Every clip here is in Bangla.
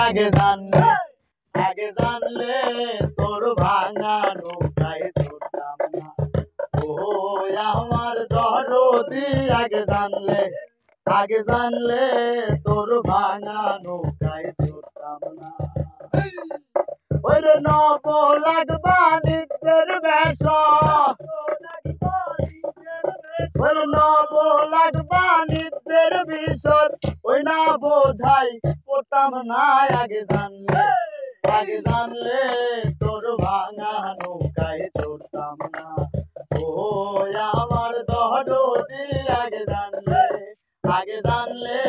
আগে জানলে তোর ভাঙা নৌকায় চড়তাম না। ও আমার দরদি আগে জানলে তোর ভাঙা নৌকায় চড়তাম না। ওরে নব লাগবা নিত্যের বেশ, ওরে নব লাগবা নিত্যের বিশদ, ওই না বোঝাই পড়তাম না। আগে জানলে তোর ভাঙা নৌকায় চড়তাম না। ও আমার দরদি আগে জানলে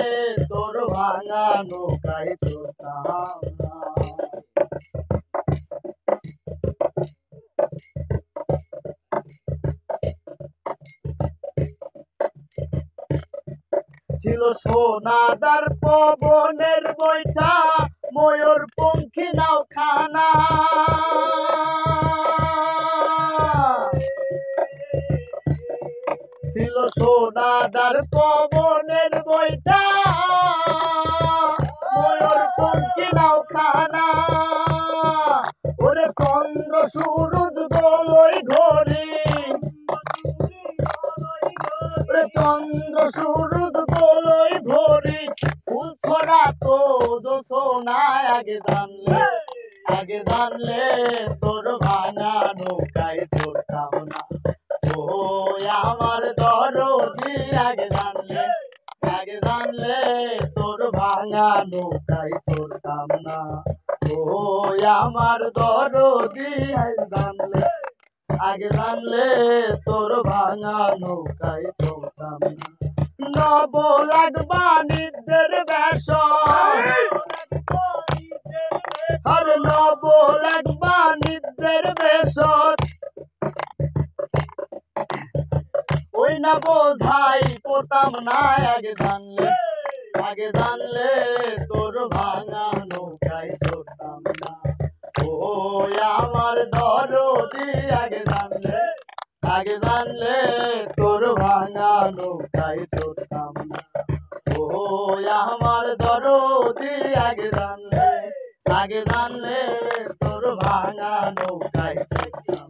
তোর ভাঙা নৌকায় চড়তাম না। ছিল সোনাদার পবনের বৈঠা, ময়ূর পঙ্খী নাও খানা। ছিল সোনাদার পবনের বৈঠা, ময়ূর পঙ্খী নাও খানা। ওরে চন্দ্র সূরজ দোলই ঘড়ি, চন্দ্র সূরজ দোলই ঘড়ি, ফুল ছড়া তো দোসনায়। আগে জানলে তোর ভাঙা নৌকায় চড়তাম না। ও আমার দরদি আগে জানলে তোর ভাঙা নৌকায় চড়তাম না। ও আমার দরদি আগে জানলে তোর ভাঙা নৌকায় চড়তাম না। নব লাগবা নিত্যের বেশ, আর নব লাগবা নিত্যের বেশ, ওই না বোঝাই পড়তাম না। আগে জানলে তোর ভাঙা নৌকায় চড়তাম না। ও আমার দরদি আগে জানলে তোর ভাঙা নৌকায় চড়তাম না। ও আমার দরদি আগে জানলে তোর ভাঙা নৌকায় চড়তাম না।